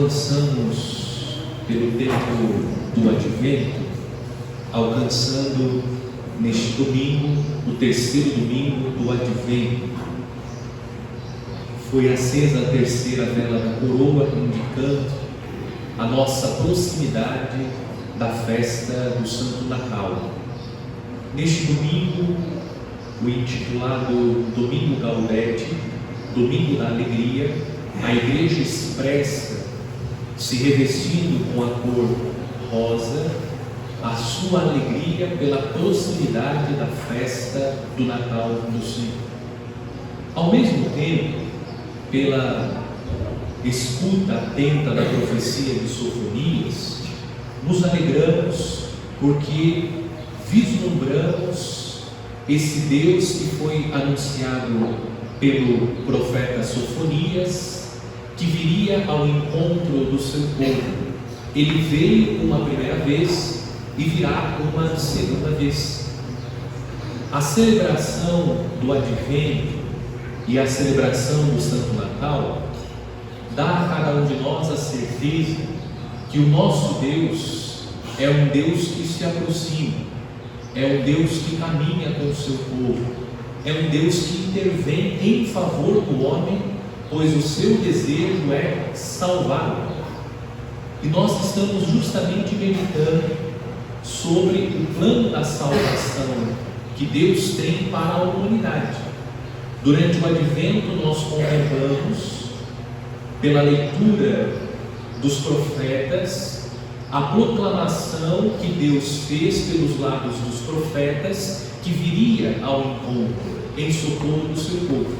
avançamos pelo tempo do Advento, alcançando neste domingo, o terceiro domingo do Advento. Foi acesa a terceira vela da coroa, indicando a nossa proximidade da festa do Santo Natal. Neste domingo, o intitulado Domingo Gaudete, Domingo da Alegria, a Igreja expressa, se revestindo com a cor rosa, a sua alegria pela proximidade da festa do Natal do Senhor. Ao mesmo tempo, pela escuta atenta da profecia de Sofonias, nos alegramos porque vislumbramos esse Deus que foi anunciado pelo profeta Sofonias, que viria ao encontro do seu povo. Ele veio uma primeira vez e virá uma segunda vez. A celebração do Advento e a celebração do Santo Natal dá a cada um de nós a certeza que o nosso Deus é um Deus que se aproxima, é um Deus que caminha com o seu povo, é um Deus que intervém em favor do homem, pois o seu desejo é salvá-lo. E nós estamos justamente meditando sobre o plano da salvação que Deus tem para a humanidade. Durante o Advento nós contemplamos, pela leitura dos profetas, a proclamação que Deus fez pelos lábios dos profetas, que viria ao encontro em socorro do seu povo.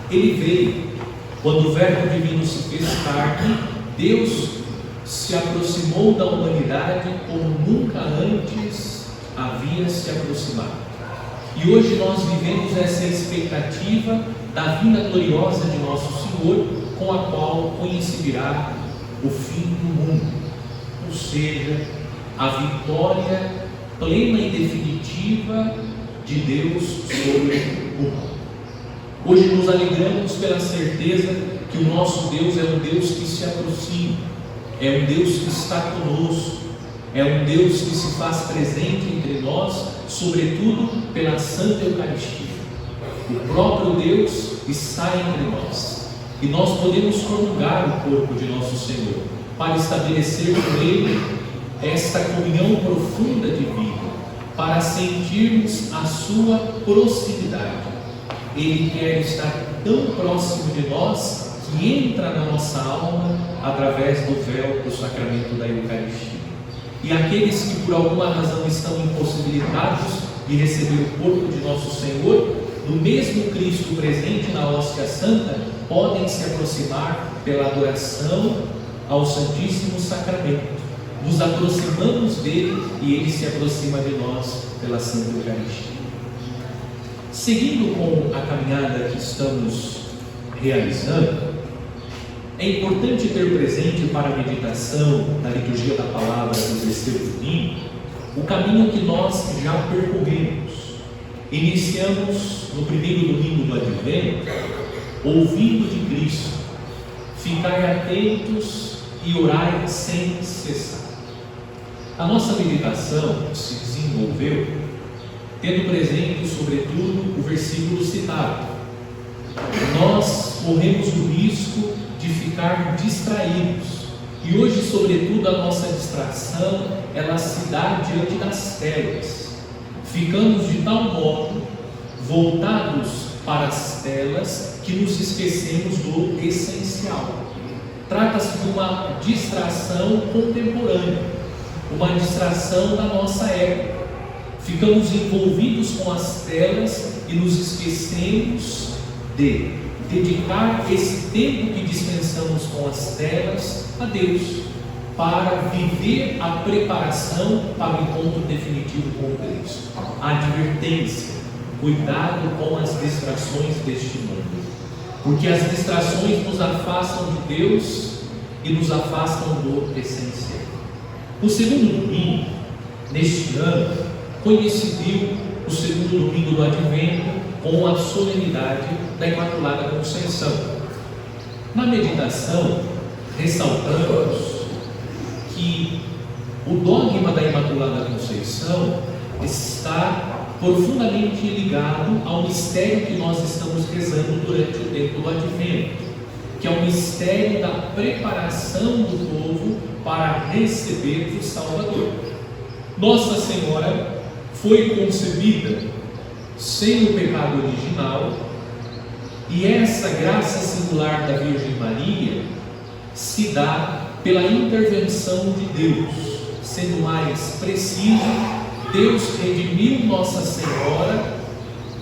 Ele veio, quando o Verbo Divino se fez carne, Deus se aproximou da humanidade como nunca antes havia se aproximado. E hoje nós vivemos essa expectativa da vinda gloriosa de nosso Senhor, com a qual coincidirá o fim do mundo, ou seja, a vitória plena e definitiva de Deus sobre o mal. Hoje nos alegramos pela certeza que o nosso Deus é um Deus que se aproxima, é um Deus que está conosco, é um Deus que se faz presente entre nós, sobretudo pela Santa Eucaristia. O próprio Deus está entre nós, e nós podemos comungar o corpo de nosso Senhor, para estabelecer com Ele esta comunhão profunda de vida, para sentirmos a sua proximidade. Ele quer estar tão próximo de nós, que entra na nossa alma através do véu do sacramento da Eucaristia. E aqueles que por alguma razão estão impossibilitados de receber o corpo de nosso Senhor, do mesmo Cristo presente na hóstia santa, podem se aproximar pela adoração ao Santíssimo Sacramento. Nos aproximamos dele e ele se aproxima de nós pela Santa Eucaristia. Seguindo com a caminhada que estamos realizando, é importante ter presente para a meditação da liturgia da palavra do terceiro domingo o caminho que nós já percorremos. Iniciamos no primeiro domingo do Advento, ouvindo de Cristo: ficai atentos e orai sem cessar. A nossa meditação se desenvolveu tendo presente, sobretudo, o versículo citado. Nós corremos o risco de ficar distraídos, e hoje, sobretudo, a nossa distração ela se dá diante das telas. Ficamos de tal modo voltados para as telas que nos esquecemos do essencial. Trata-se de uma distração contemporânea, uma distração da nossa época. Ficamos envolvidos com as telas e nos esquecemos de dedicar esse tempo que dispensamos com as telas a Deus, para viver a preparação para o encontro definitivo com Cristo. A advertência: cuidado com as distrações deste mundo, porque as distrações nos afastam de Deus e nos afastam do essencial. O segundo domingo, neste ano, coincidiu o segundo domingo do Advento com a solenidade da Imaculada Conceição. Na meditação, ressaltamos que o dogma da Imaculada Conceição está profundamente ligado ao mistério que nós estamos rezando durante o tempo do Advento, que é o mistério da preparação do povo para receber o Salvador. Nossa Senhora foi concebida sem o pecado original, e essa graça singular da Virgem Maria se dá pela intervenção de Deus. Sendo mais preciso, Deus redimiu Nossa Senhora,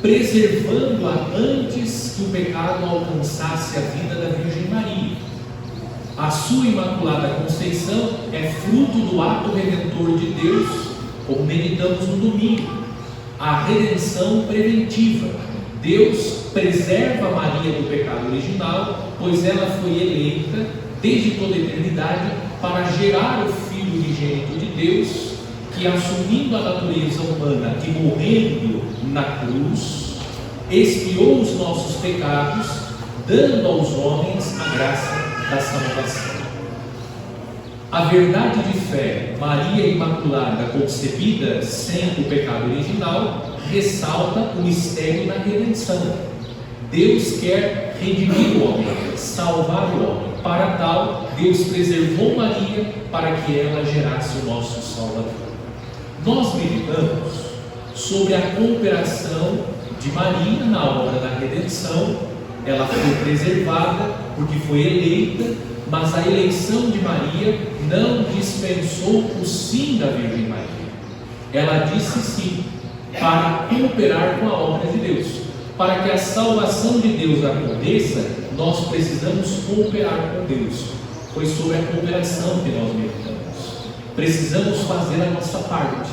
preservando-a antes que o pecado alcançasse a vida da Virgem Maria. A sua Imaculada Conceição é fruto do ato redentor de Deus, como meditamos no domingo, a redenção preventiva. Deus preserva Maria do pecado original, pois ela foi eleita desde toda a eternidade para gerar o Filho unigênito de Deus, que, assumindo a natureza humana e morrendo na cruz, expiou os nossos pecados, dando aos homens a graça da salvação. A verdade de fé, Maria Imaculada concebida sem o pecado original, ressalta o mistério da redenção. Deus quer redimir o homem, salvar o homem. Para tal, Deus preservou Maria para que ela gerasse o nosso Salvador. Nós meditamos sobre a cooperação de Maria na obra da redenção. Ela foi preservada porque foi eleita, mas a eleição de Maria não dispensou o sim da Virgem Maria. Ela disse sim para cooperar com a obra de Deus. Para que a salvação de Deus aconteça, nós precisamos cooperar com Deus. Foi sobre a cooperação que nós meditamos. Precisamos fazer a nossa parte.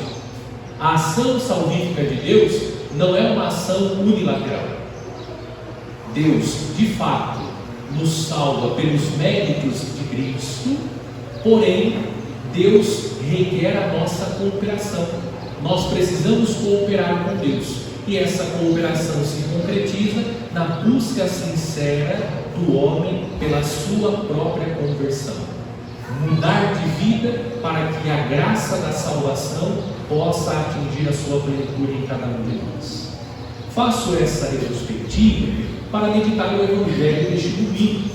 A ação salvífica de Deus não é uma ação unilateral. Deus, de fato, nos salva pelos méritos de Cristo, porém, Deus requer a nossa cooperação. Nós precisamos cooperar com Deus. E essa cooperação se concretiza na busca sincera do homem pela sua própria conversão. Mudar de vida para que a graça da salvação possa atingir a sua plenitude em cada um de nós. Faço essa retrospectiva para meditar o Evangelho deste domingo,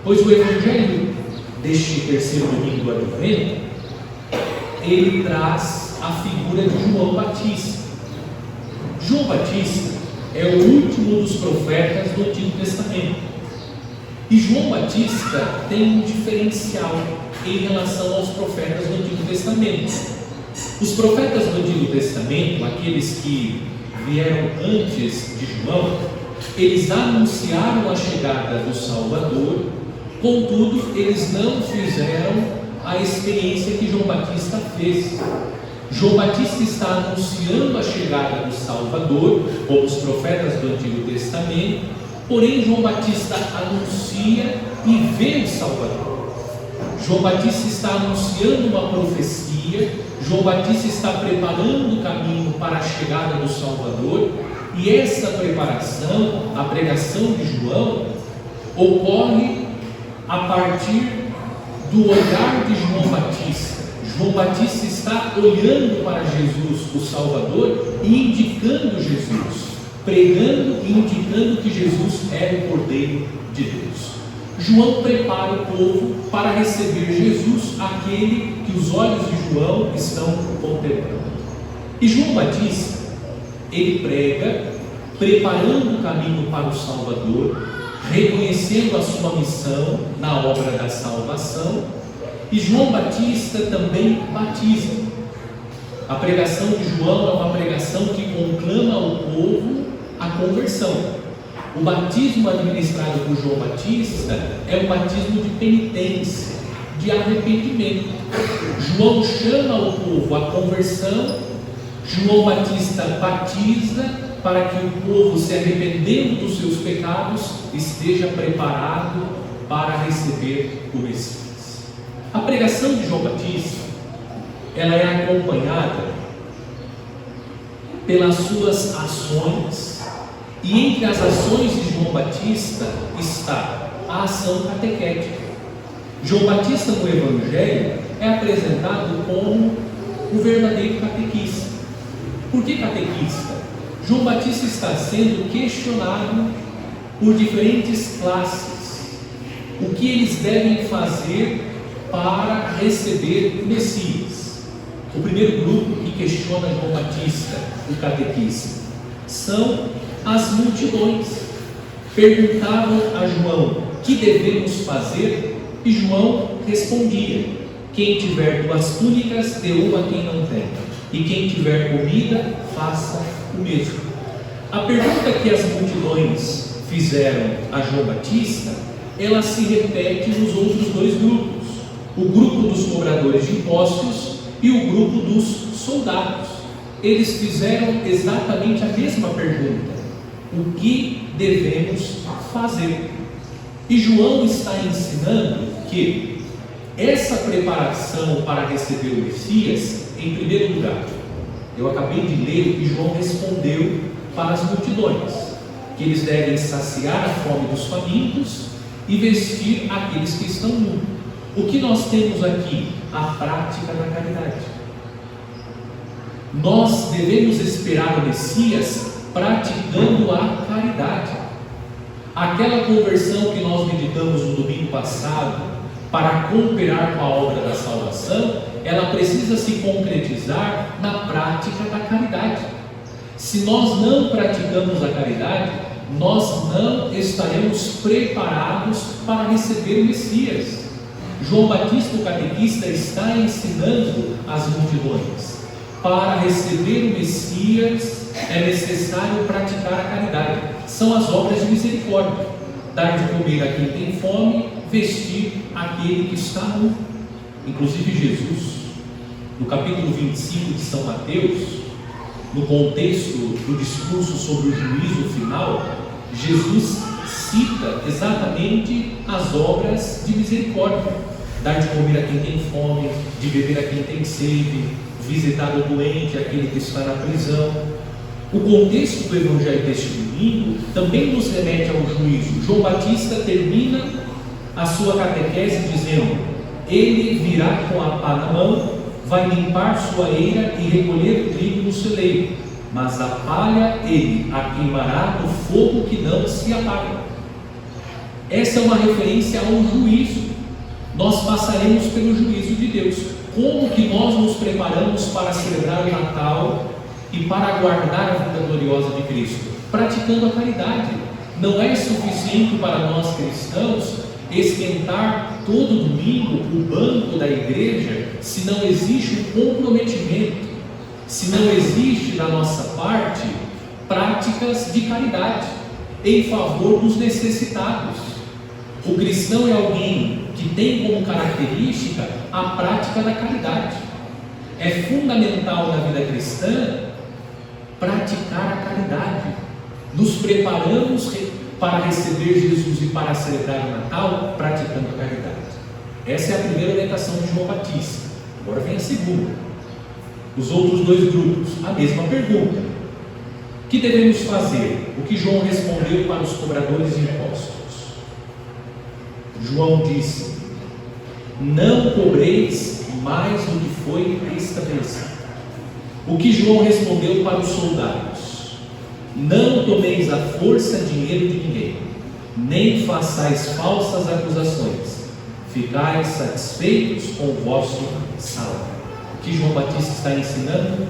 pois o Evangelho deste terceiro domingo do Advento, ele traz a figura de João Batista. João Batista é o último dos profetas do Antigo Testamento. E João Batista tem um diferencial em relação aos profetas do Antigo Testamento. Os profetas do Antigo Testamento, aqueles que vieram antes de João, eles anunciaram a chegada do Salvador, contudo, eles não fizeram a experiência que João Batista fez. João Batista está anunciando a chegada do Salvador, como os profetas do Antigo Testamento, porém João Batista anuncia e vê o Salvador. João Batista está anunciando uma profecia, João Batista está preparando o caminho para a chegada do Salvador, e essa preparação, a pregação de João, ocorre a partir do olhar de João Batista. João Batista está olhando para Jesus, o Salvador, e indicando Jesus, pregando e indicando que Jesus é o Cordeiro de Deus. João prepara o povo para receber Jesus, aquele que os olhos de João estão contemplando. E João Batista, ele prega, preparando o caminho para o Salvador, reconhecendo a sua missão na obra da salvação. E João Batista também batiza. A pregação de João é uma pregação que conclama ao povo a conversão. O batismo administrado por João Batista é um batismo de penitência, de arrependimento. João chama o povo à conversão, João Batista batiza para que o povo, se arrependendo dos seus pecados, esteja preparado para receber o Messias. A pregação de João Batista, ela é acompanhada pelas suas ações, e entre as ações de João Batista está a ação catequética. João Batista no Evangelho é apresentado como o verdadeiro catequista. Por que catequista? João Batista está sendo questionado por diferentes classes. O que eles devem fazer para receber o Messias? O primeiro grupo que questiona João Batista, o catequista, são as multidões. Perguntavam a João: que devemos fazer? E João respondia: quem tiver 2 túnicas, dê uma a quem não tem, e quem tiver comida, faça o mesmo. A pergunta que as multidões fizeram a João Batista, ela se repete nos outros 2 grupos: o grupo dos cobradores de impostos e o grupo dos soldados. Eles fizeram exatamente a mesma pergunta: o que devemos fazer? E João está ensinando que essa preparação para receber o Messias, em primeiro lugar, eu acabei de ler o que João respondeu para as multidões, que eles devem saciar a fome dos famintos e vestir aqueles que estão nus. O que nós temos aqui? A prática da caridade. Nós devemos esperar o Messias praticando a caridade. Aquela conversão que nós meditamos no domingo passado, para cooperar com a obra da salvação, ela precisa se concretizar na prática da caridade. Se nós não praticamos a caridade, nós não estaremos preparados para receber o Messias. João Batista, o catequista, está ensinando as multidões: para receber o Messias é necessário praticar a caridade. São as obras de misericórdia: dar de comer a quem tem fome, vestir aquele que está nu. Inclusive Jesus, no capítulo 25 de São Mateus, no contexto do discurso sobre o juízo final, Jesus cita exatamente as obras de misericórdia: dar de comer a quem tem fome, de beber a quem tem sede, visitar o doente, aquele que está na prisão. O contexto do Evangelho deste domingo também nos remete ao juízo. João Batista termina a sua catequese dizendo: ele virá com a pá na mão, vai limpar sua eira e recolher o trigo no celeiro, mas a palha ele a queimará no fogo que não se apaga. Essa é uma referência ao juízo. Nós passaremos pelo juízo de Deus. Como que nós nos preparamos para celebrar o Natal e para aguardar a vida gloriosa de Cristo? Praticando a caridade. Não é suficiente para nós cristãos esquentar todo domingo o banco da igreja se não existe um comprometimento, se não existe da nossa parte práticas de caridade em favor dos necessitados. O cristão é alguém que tem como característica a prática da caridade. É fundamental na vida cristã praticar a caridade. Nos preparamos para receber Jesus e para celebrar o Natal praticando a caridade. Essa é a primeira orientação de João Batista. Agora vem a segunda. Os outros 2 grupos, a mesma pergunta: o que devemos fazer? O que João respondeu para os cobradores de impostos? João disse: não cobreis mais do que foi estabelecido. O que João respondeu para os soldados: não tomeis à força dinheiro de ninguém, nem façais falsas acusações, ficais satisfeitos com o vosso salário. O que João Batista está ensinando?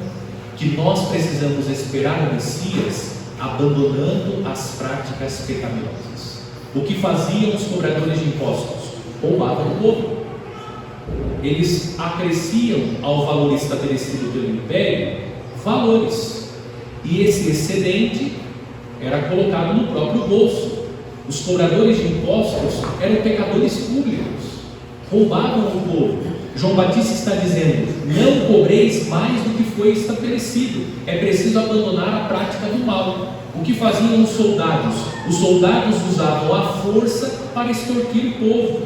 Que nós precisamos esperar o Messias abandonando as práticas pecaminosas. O que faziam os cobradores de impostos? Roubavam o povo. Eles acresciam ao valor estabelecido pelo império valores, e esse excedente era colocado no próprio bolso. Os cobradores de impostos eram pecadores públicos, roubavam o povo. João Batista está dizendo: não cobreis mais do que foi estabelecido. É preciso abandonar a prática do mal. O que faziam os soldados? Os soldados usavam a força para extorquir o povo,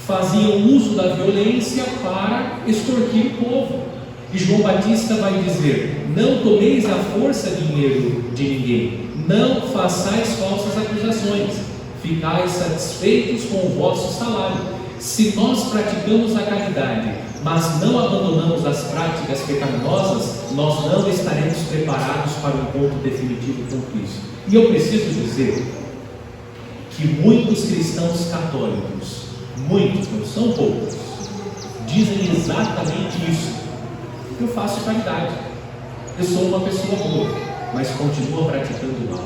faziam uso da violência para extorquir o povo. E João Batista vai dizer: não tomeis à força dinheiro de ninguém, não façais falsas acusações, ficais satisfeitos com o vosso salário. se nós praticamos a caridade, mas não abandonamos as práticas pecaminosas, nós não estaremos preparados para um ponto definitivo com Cristo. E eu preciso dizer que muitos cristãos católicos, muitos, não são poucos, dizem exatamente isso: eu faço caridade, eu sou uma pessoa boa, mas continuo praticando o mal.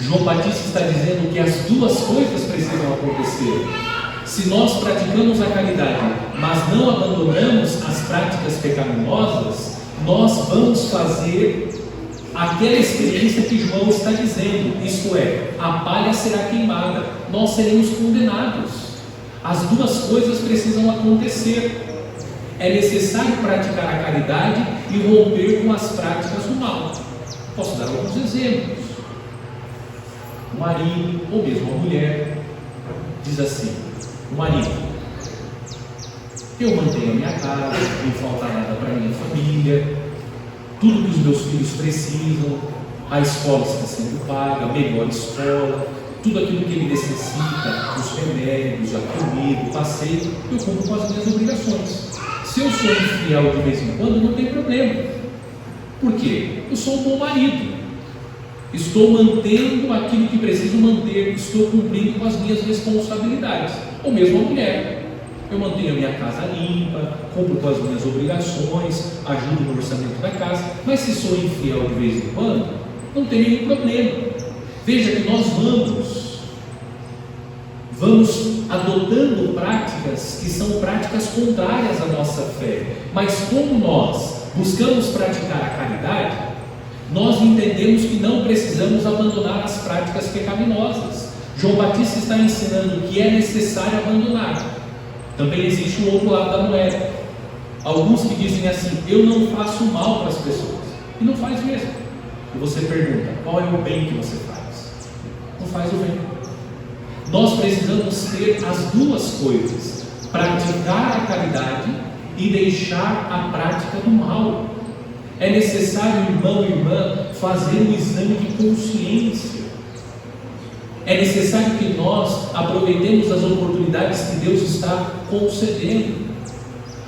João Batista está dizendo que as duas coisas precisam acontecer. Se nós praticamos a caridade, mas não abandonamos as práticas pecaminosas, nós vamos fazer aquela experiência que João está dizendo, isto é, a palha será queimada, nós seremos condenados. As duas coisas precisam acontecer. É necessário praticar a caridade e romper com as práticas do mal. Posso dar alguns exemplos. O marido, ou mesmo a mulher, diz assim: o marido, eu mantenho a minha casa, não falta nada para a minha família, tudo que os meus filhos precisam, a escola está sendo paga, a melhor escola, tudo aquilo que ele necessita, os remédios, a comida, o passeio, eu cumpro com as minhas obrigações. Se eu sou infiel de vez em quando, não tem problema. Por quê? Eu sou um bom marido, estou mantendo aquilo que preciso manter, estou cumprindo com as minhas responsabilidades. Ou mesmo a mulher, eu mantenho a minha casa limpa, cumpro com as minhas obrigações, ajudo no orçamento da casa, mas se sou infiel de vez em quando, não tem nenhum problema. Veja que nós vamos adotando práticas que são práticas contrárias à nossa fé, mas como nós buscamos praticar a caridade, nós entendemos que não precisamos abandonar as práticas pecaminosas. João Batista está ensinando que é necessário abandonar. Também existe um outro lado da moeda. Alguns que dizem assim: eu não faço mal para as pessoas. E não faz mesmo. E você pergunta: qual é o bem que você faz? Não faz o bem. Nós precisamos ter as duas coisas: praticar a caridade e deixar a prática do mal. É necessário, irmão e irmã, fazer um exame de consciência. É necessário que nós aproveitemos as oportunidades que Deus está concedendo.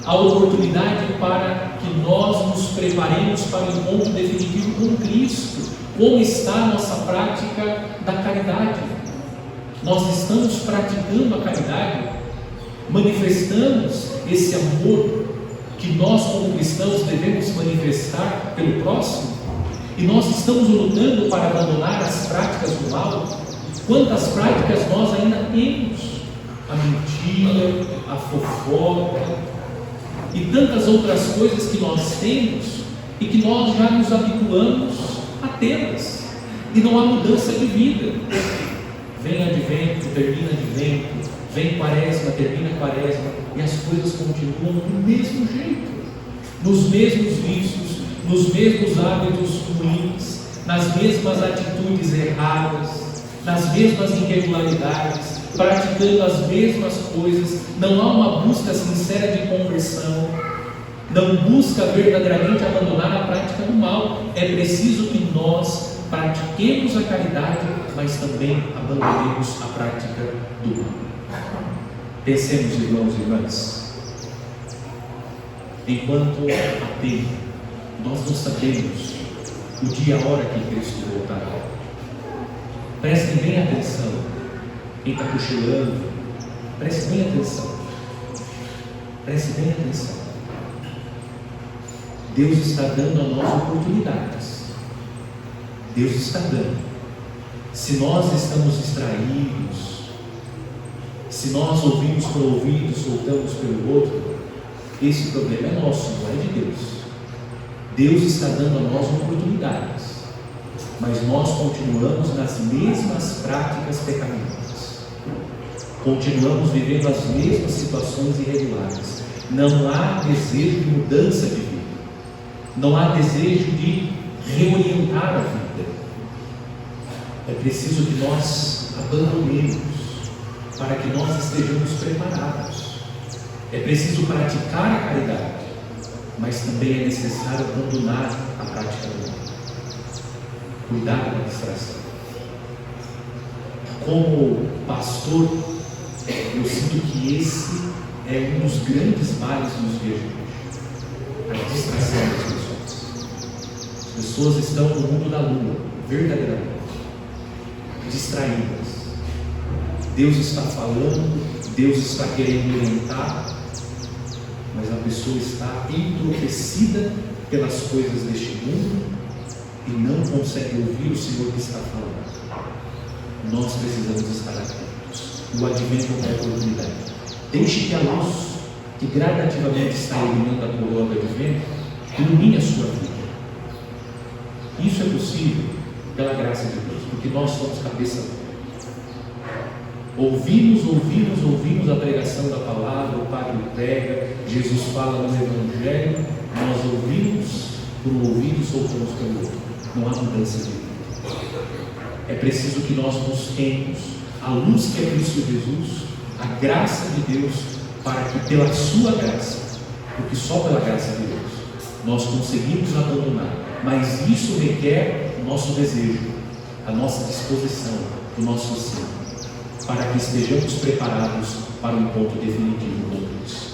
A oportunidade para que nós nos preparemos para o encontro definitivo com Cristo. Como está a nossa prática da caridade? Nós estamos praticando a caridade? Manifestamos esse amor que nós como cristãos devemos manifestar pelo próximo? E nós estamos lutando para abandonar as práticas do mal? Quantas práticas nós ainda temos? A mentira, a fofoca e tantas outras coisas que nós temos e que nós já nos habituamos a tê-las, e não há mudança de vida. Vem advento, termina advento, vem quaresma, termina quaresma, e as coisas continuam do mesmo jeito, nos mesmos vícios, nos mesmos hábitos ruins, nas mesmas atitudes erradas, nas mesmas irregularidades, praticando as mesmas coisas. Não há uma busca sincera de conversão, não busca verdadeiramente abandonar a prática do mal. É preciso que nós pratiquemos a caridade, mas também abandonemos a prática do mal. Pensemos, irmãos e irmãs, enquanto há tempo, nós não sabemos o dia e a hora que Cristo voltará. Prestem bem atenção, quem está cochilando, preste bem atenção, preste bem atenção. Deus está dando a nós oportunidades, Deus está dando. Se nós estamos distraídos, se nós ouvimos por ouvido, soltamos pelo outro, esse problema é nosso, não é de Deus. Deus está dando a nós oportunidades, mas nós continuamos nas mesmas práticas pecaminosas, continuamos vivendo as mesmas situações irregulares. Não há desejo de mudança de vida, não há desejo de reorientar a vida. É preciso que nós abandonemos para que nós estejamos preparados. É preciso praticar a caridade, mas também é necessário abandonar a prática do mal. Cuidado com a distração. Como pastor, Eu sinto que esse é um dos grandes males nos dias de hoje, a distração das pessoas. As pessoas estão no mundo da lua, verdadeiramente distraídas. Deus está falando, Deus está querendo orientar, mas a pessoa está entorpecida pelas coisas deste mundo e não consegue ouvir o Senhor que está falando. Nós precisamos estar atentos. O advento é a oportunidade. Deixe que a luz que gradativamente está iluminando a coroa do advento ilumine a sua vida. Isso é possível pela graça de Deus, porque nós somos cabeça. Ouvimos a pregação da palavra, o Padre prega, Jesus fala no Evangelho, nós ouvimos por um ouvido e soltamos pelo outro. Não há mudança de vida. É preciso que nós busquemos a luz que é Cristo Jesus, a graça de Deus, para que pela sua graça, porque só pela graça de Deus, nós conseguimos abandonar, mas isso requer o nosso desejo, a nossa disposição, o nosso sim, para que estejamos preparados para o encontro definitivo com Deus.